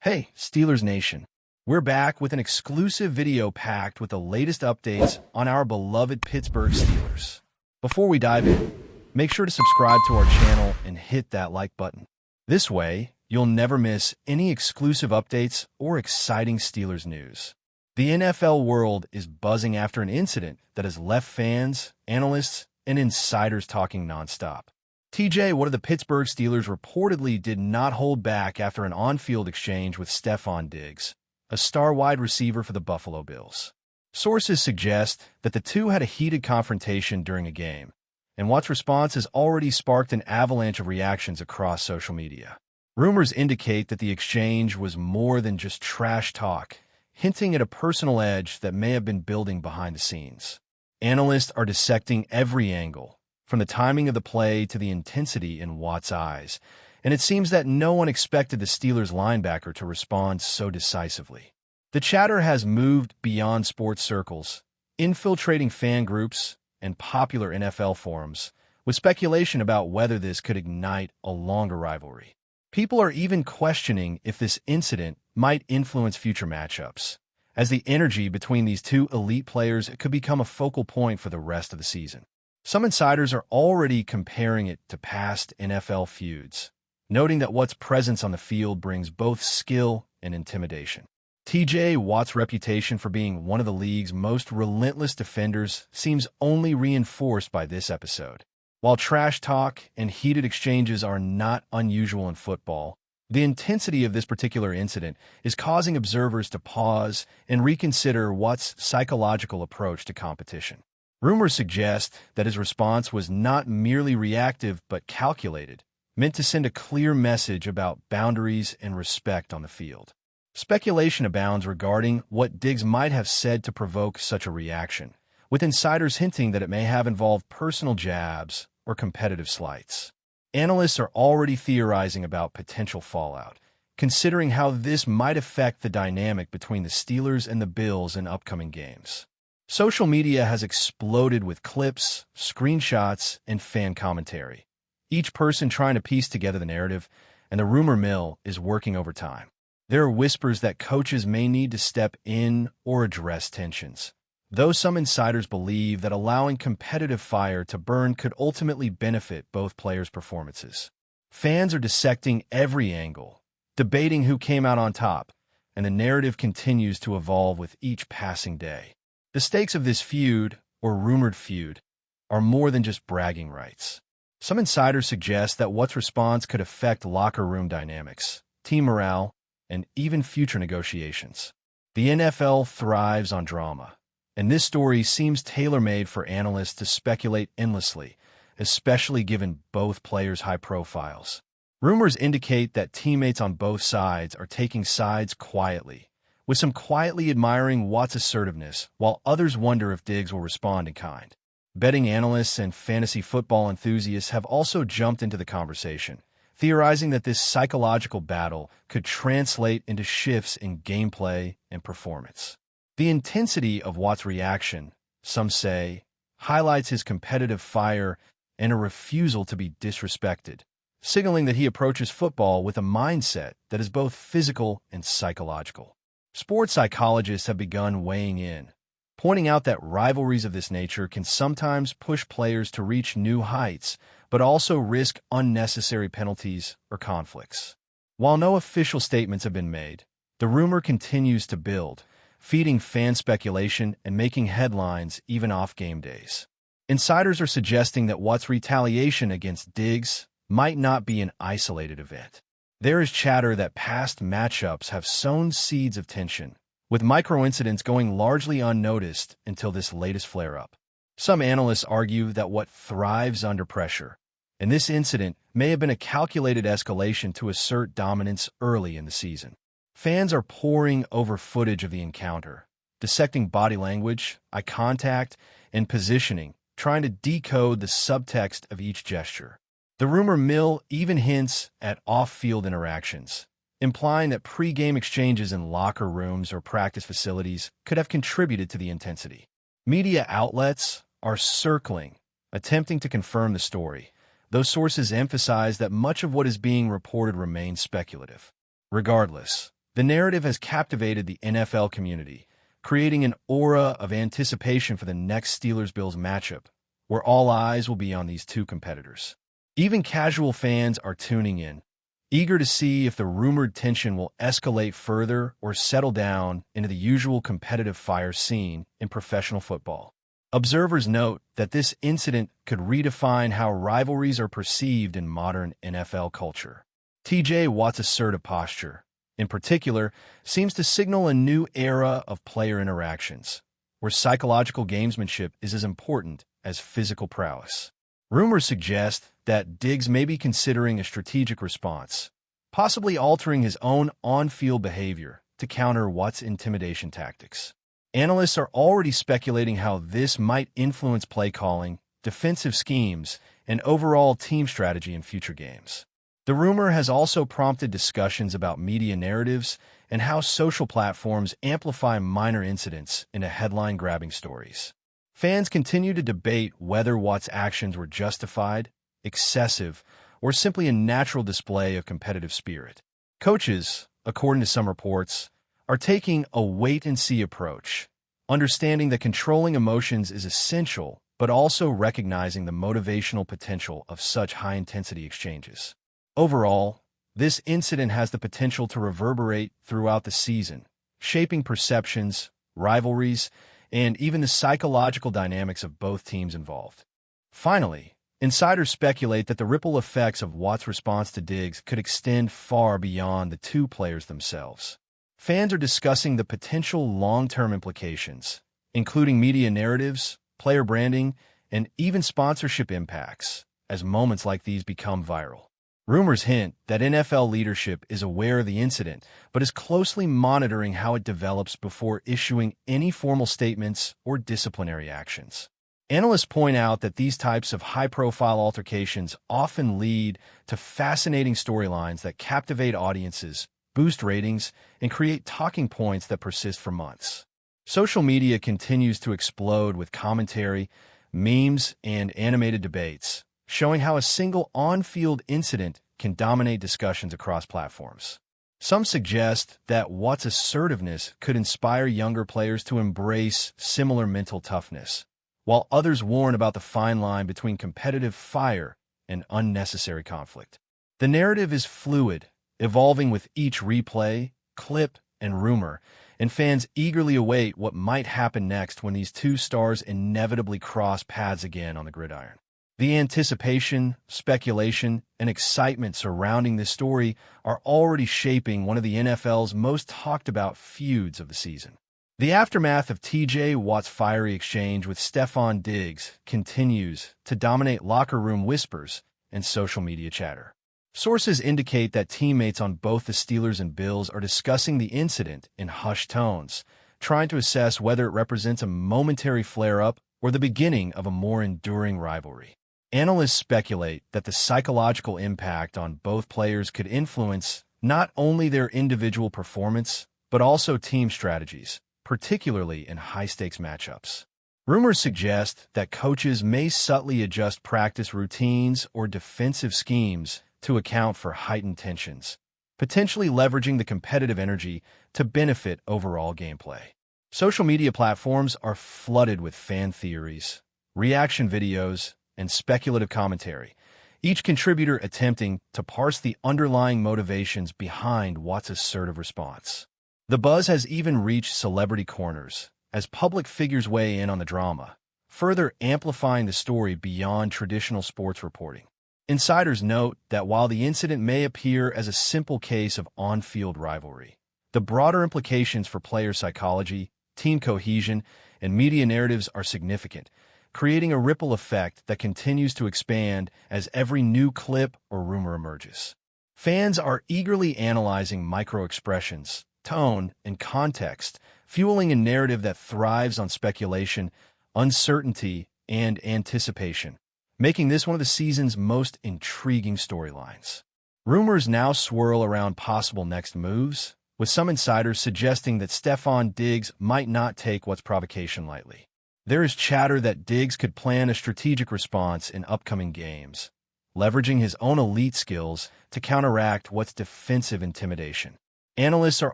Hey, Steelers Nation. We're back with an exclusive video packed with the latest updates on our beloved Pittsburgh Steelers. Before we dive in, make sure to subscribe to our channel and hit that like button. This way, you'll never miss any exclusive updates or exciting Steelers news. The NFL world is buzzing after an incident that has left fans, analysts, and insiders talking nonstop. TJ, one of the Pittsburgh Steelers, reportedly did not hold back after an on-field exchange with DIGGS, a star wide receiver for the Buffalo Bills. Sources suggest that the two had a heated confrontation during a game, and Watt's response has already sparked an avalanche of reactions across social media. Rumors indicate that the exchange was more than just trash talk, hinting at a personal edge that may have been building behind the scenes. Analysts are dissecting every angle, from the timing of the play to the intensity in Watt's eyes, and it seems that no one expected the Steelers linebacker to respond so decisively. The chatter has moved beyond sports circles, infiltrating fan groups and popular NFL forums, with speculation about whether this could ignite a longer rivalry. People are even questioning if this incident might influence future matchups, as the energy between these two elite players could become a focal point for the rest of the season. Some insiders are already comparing it to past NFL feuds, noting that Watt's presence on the field brings both skill and intimidation. TJ Watt's reputation for being one of the league's most relentless defenders seems only reinforced by this episode. While trash talk and heated exchanges are not unusual in football, the intensity of this particular incident is causing observers to pause and reconsider Watt's psychological approach to competition. Rumors suggest that his response was not merely reactive but calculated, meant to send a clear message about boundaries and respect on the field. Speculation abounds regarding what DIGGS might have said to provoke such a reaction, with insiders hinting that it may have involved personal jabs or competitive slights. Analysts are already theorizing about potential fallout, considering how this might affect the dynamic between the Steelers and the Bills in upcoming games. Social media has exploded with clips, screenshots, and fan commentary, each person trying to piece together the narrative, and the rumor mill is working overtime. There are whispers that coaches may need to step in or address tensions, though some insiders believe that allowing competitive fire to burn could ultimately benefit both players' performances. Fans are dissecting every angle, debating who came out on top, and the narrative continues to evolve with each passing day. The stakes of this feud, or rumored feud, are more than just bragging rights. Some insiders suggest that Watt's response could affect locker room dynamics, team morale, and even future negotiations. The NFL thrives on drama, and this story seems tailor-made for analysts to speculate endlessly, especially given both players' high profiles. Rumors indicate that teammates on both sides are taking sides quietly, with some quietly admiring Watt's assertiveness, while others wonder if DIGGS will respond in kind. Betting analysts and fantasy football enthusiasts have also jumped into the conversation, theorizing that this psychological battle could translate into shifts in gameplay and performance. The intensity of Watt's reaction, some say, highlights his competitive fire and a refusal to be disrespected, signaling that he approaches football with a mindset that is both physical and psychological. Sports psychologists have begun weighing in, pointing out that rivalries of this nature can sometimes push players to reach new heights, but also risk unnecessary penalties or conflicts. While no official statements have been made, the rumor continues to build, feeding fan speculation and making headlines even off game days. Insiders are suggesting that Watt's retaliation against DIGGS might not be an isolated event. There is chatter that past matchups have sown seeds of tension, with micro-incidents going largely unnoticed until this latest flare-up. Some analysts argue that Watt thrives under pressure, and this incident may have been a calculated escalation to assert dominance early in the season. Fans are poring over footage of the encounter, dissecting body language, eye contact, and positioning, trying to decode the subtext of each gesture. The rumor mill even hints at off-field interactions, implying that pre-game exchanges in locker rooms or practice facilities could have contributed to the intensity. Media outlets are circling, attempting to confirm the story, though sources emphasize that much of what is being reported remains speculative. Regardless, The narrative has captivated the NFL community, creating an aura of anticipation for the next Steelers-Bills matchup, where all eyes will be on these two competitors. Even casual fans are tuning in, eager to see if the rumored tension will escalate further or settle down into the usual competitive fire seen in professional football. Observers note that this incident could redefine how rivalries are perceived in modern NFL culture. T.J. Watt's assertive posture, in particular, seems to signal a new era of player interactions, where psychological gamesmanship is as important as physical prowess. Rumors suggest that Diggs may be considering a strategic response, possibly altering his own on-field behavior to counter Watt's intimidation tactics. Analysts are already speculating how this might influence play calling, defensive schemes, and overall team strategy in future games. The rumor has also prompted discussions about media narratives and how social platforms amplify minor incidents into headline-grabbing stories. Fans continue to debate whether Watt's actions were justified, excessive, or simply a natural display of competitive spirit. Coaches, according to some reports, are taking a wait-and-see approach, understanding that controlling emotions is essential, but also recognizing the motivational potential of such high-intensity exchanges. Overall, this incident has the potential to reverberate throughout the season, shaping perceptions, rivalries, and even the psychological dynamics of both teams involved. Finally, insiders speculate that the ripple effects of Watt's response to Diggs could extend far beyond the two players themselves. Fans are discussing the potential long-term implications, including media narratives, player branding, and even sponsorship impacts, as moments like these become viral. Rumors hint that NFL leadership is aware of the incident, but is closely monitoring how it develops before issuing any formal statements or disciplinary actions. Analysts point out that these types of high-profile altercations often lead to fascinating storylines that captivate audiences, boost ratings, and create talking points that persist for months. Social media continues to explode with commentary, memes, and animated debates, showing how a single on-field incident can dominate discussions across platforms. Some suggest that Watt's assertiveness could inspire younger players to embrace similar mental toughness, while others warn about the fine line between competitive fire and unnecessary conflict. The narrative is fluid, evolving with each replay, clip, and rumor, and fans eagerly await what might happen next when these two stars inevitably cross paths again on the gridiron. The anticipation, speculation, and excitement surrounding this story are already shaping one of the NFL's most talked-about feuds of the season. The aftermath of T.J. Watt's fiery exchange with Stefon Diggs continues to dominate locker room whispers and social media chatter. Sources indicate that teammates on both the Steelers and Bills are discussing the incident in hushed tones, trying to assess whether it represents a momentary flare-up or the beginning of a more enduring rivalry. Analysts speculate that the psychological impact on both players could influence not only their individual performance, but also team strategies, particularly in high-stakes matchups. Rumors suggest that coaches may subtly adjust practice routines or defensive schemes to account for heightened tensions, potentially leveraging the competitive energy to benefit overall gameplay. Social media platforms are flooded with fan theories, reaction videos, and speculative commentary, each contributor attempting to parse the underlying motivations behind Watt's assertive response. The buzz has even reached celebrity corners, as public figures weigh in on the drama, further amplifying the story beyond traditional sports reporting. Insiders note that while the incident may appear as a simple case of on-field rivalry, the broader implications for player psychology, team cohesion, and media narratives are significant, creating a ripple effect that continues to expand as every new clip or rumor emerges. Fans are eagerly analyzing micro-expressions, tone, and context, fueling a narrative that thrives on speculation, uncertainty, and anticipation, making this one of the season's most intriguing storylines. Rumors now swirl around possible next moves, with some insiders suggesting that Stefon Diggs might not take Watt's provocation lightly. There is chatter that Diggs could plan a strategic response in upcoming games, leveraging his own elite skills to counteract Watt's defensive intimidation. Analysts are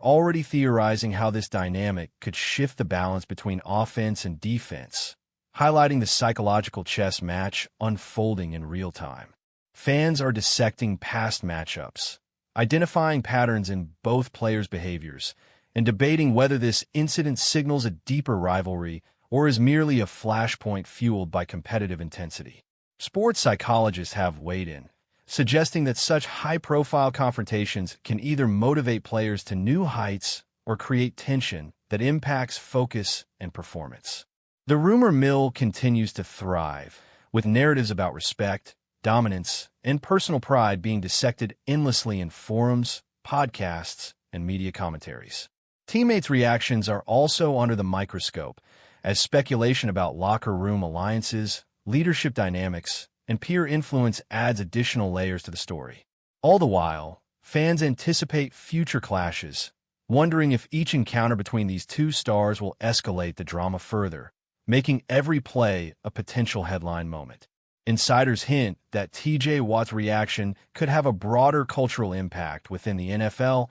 already theorizing how this dynamic could shift the balance between offense and defense, highlighting the psychological chess match unfolding in real time. Fans are dissecting past matchups, identifying patterns in both players' behaviors, and debating whether this incident signals a deeper rivalry or is merely a flashpoint fueled by competitive intensity. Sports psychologists have weighed in, suggesting that such high-profile confrontations can either motivate players to new heights or create tension that impacts focus and performance. The rumor mill continues to thrive, with narratives about respect, dominance, and personal pride being dissected endlessly in forums, podcasts, and media commentaries. Teammates' reactions are also under the microscope, as speculation about locker room alliances, leadership dynamics, and peer influence adds additional layers to the story. All the while, fans anticipate future clashes, wondering if each encounter between these two stars will escalate the drama further, making every play a potential headline moment. Insiders hint that TJ Watt's reaction could have a broader cultural impact within the NFL,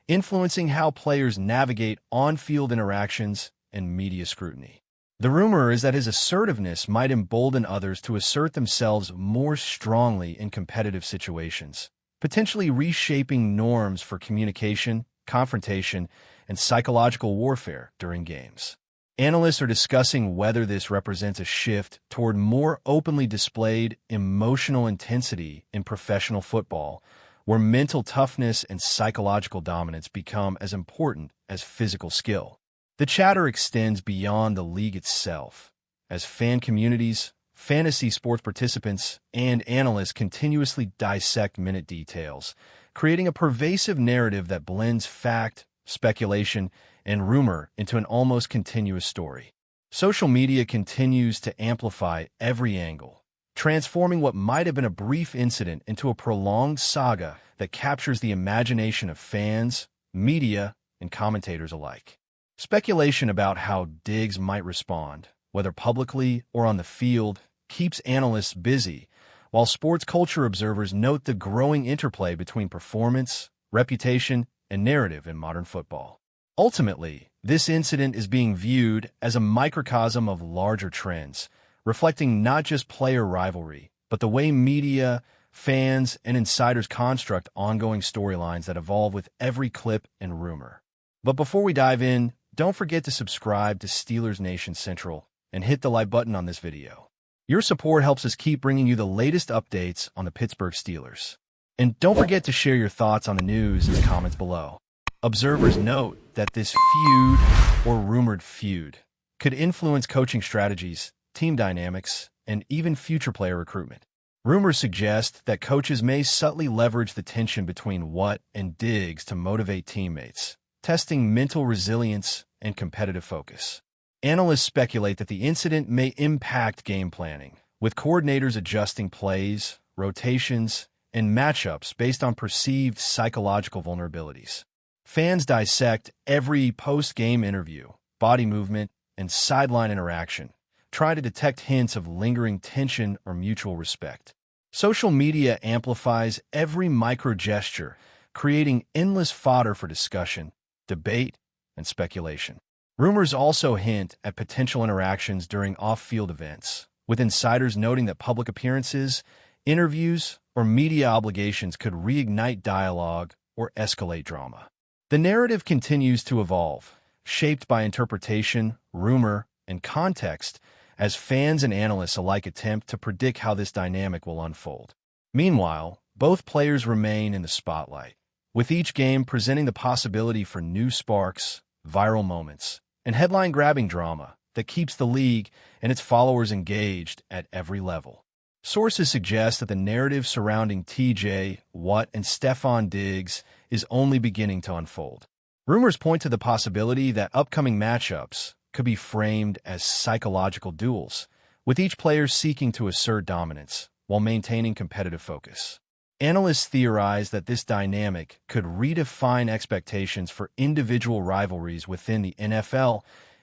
influencing how players navigate on-field interactions and media scrutiny. The rumor is that his assertiveness might embolden others to assert themselves more strongly in competitive situations, potentially reshaping norms for communication, confrontation, and psychological warfare during games. Analysts are discussing whether this represents a shift toward more openly displayed emotional intensity in professional football, where mental toughness and psychological dominance become as important as physical skill. The chatter extends beyond the league itself, as fan communities, fantasy sports participants, and analysts continuously dissect minute details, creating a pervasive narrative that blends fact, speculation, and rumor into an almost continuous story. Social media continues to amplify every angle, transforming what might have been a brief incident into a prolonged saga that captures the imagination of fans, media, and commentators alike. Speculation about how DIGGS might respond, whether publicly or on the field, keeps analysts busy, while sports culture observers note the growing interplay between performance, reputation, and narrative in modern football. Ultimately, this incident is being viewed as a microcosm of larger trends, reflecting not just player rivalry, but the way media, fans, and insiders construct ongoing storylines that evolve with every clip and rumor. But before we dive in, don't forget to subscribe to Steelers Nation Central and hit the like button on this video. Your support helps us keep bringing you the latest updates on the Pittsburgh Steelers. And don't forget to share your thoughts on the news in the comments below. Observers note that this feud, or rumored feud, could influence coaching strategies, team dynamics, and even future player recruitment. Rumors suggest that coaches may subtly leverage the tension between Watt and DIGGS to motivate teammates, testing mental resilience and competitive focus. Analysts speculate that the incident may impact game planning, with coordinators adjusting plays, rotations, and matchups based on perceived psychological vulnerabilities. Fans dissect every post-game interview, body movement, and sideline interaction, trying to detect hints of lingering tension or mutual respect. Social media amplifies every micro-gesture, creating endless fodder for discussion, debate, and speculation. Rumors also hint at potential interactions during off-field events, with insiders noting that public appearances, interviews, or media obligations could reignite dialogue or escalate drama. The narrative continues to evolve, shaped by interpretation, rumor, and context, as fans and analysts alike attempt to predict how this dynamic will unfold. Meanwhile, both players remain in the spotlight, with each game presenting the possibility for new sparks, viral moments, and headline-grabbing drama that keeps the league and its followers engaged at every level. Sources suggest that the narrative surrounding TJ, Watt, and Stefon Diggs is only beginning to unfold. Rumors point to the possibility that upcoming matchups could be framed as psychological duels, with each player seeking to assert dominance while maintaining competitive focus. Analysts theorize that this dynamic could redefine expectations for individual rivalries within the NFL,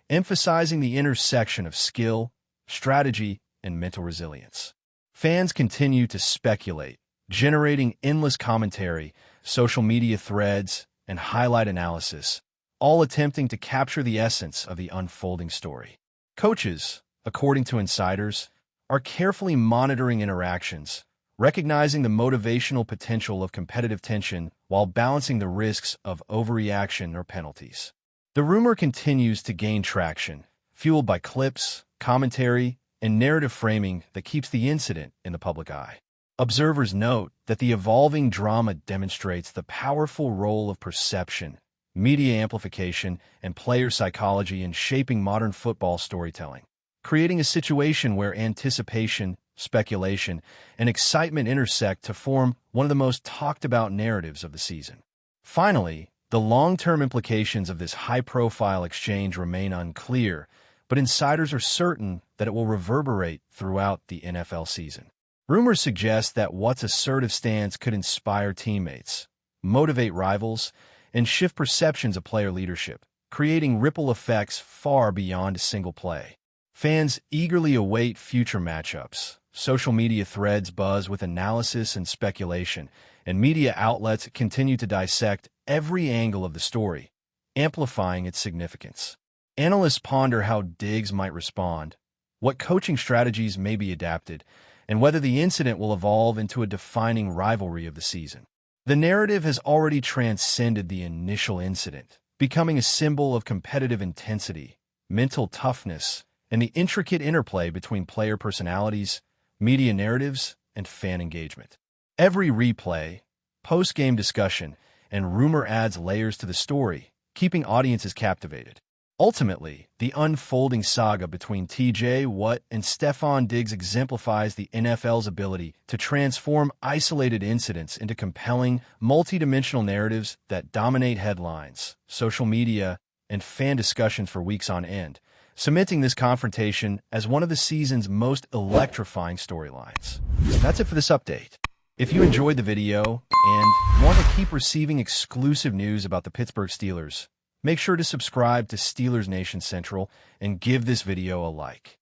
emphasizing the intersection of skill, strategy, and mental resilience. Fans continue to speculate, generating endless commentary, social media threads, and highlight analysis, all attempting to capture the essence of the unfolding story. Coaches, according to insiders, are carefully monitoring interactions, recognizing the motivational potential of competitive tension while balancing the risks of overreaction or penalties. The rumor continues to gain traction, fueled by clips, commentary, and narrative framing that keeps the incident in the public eye. Observers note that the evolving drama demonstrates the powerful role of perception, media amplification, and player psychology in shaping modern football storytelling, creating a situation where anticipation, speculation, and excitement intersect to form one of the most talked-about narratives of the season. Finally, the long-term implications of this high-profile exchange remain unclear, but insiders are certain that it will reverberate throughout the NFL season. Rumors suggest that Watt's assertive stance could inspire teammates, motivate rivals, and shift perceptions of player leadership, creating ripple effects far beyond a single play. Fans eagerly await future matchups. Social media threads buzz with analysis and speculation, and media outlets continue to dissect every angle of the story, amplifying its significance. Analysts ponder how DIGGS might respond, what coaching strategies may be adapted, and whether the incident will evolve into a defining rivalry of the season. The narrative has already transcended the initial incident, becoming a symbol of competitive intensity, mental toughness, and the intricate interplay between player personalities, media narratives, and fan engagement. Every replay, post-game discussion, and rumor adds layers to the story, keeping audiences captivated. Ultimately, the unfolding saga between T.J. Watt and Stefon Diggs exemplifies the NFL's ability to transform isolated incidents into compelling, multidimensional narratives that dominate headlines, social media, and fan discussions for weeks on end, cementing this confrontation as one of the season's most electrifying storylines. That's it for this update. If you enjoyed the video and want to keep receiving exclusive news about the Pittsburgh Steelers, make sure to subscribe to Steelers Nation Central and give this video a like.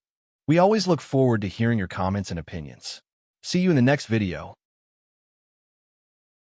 We always look forward to hearing your comments and opinions. See you in the next video.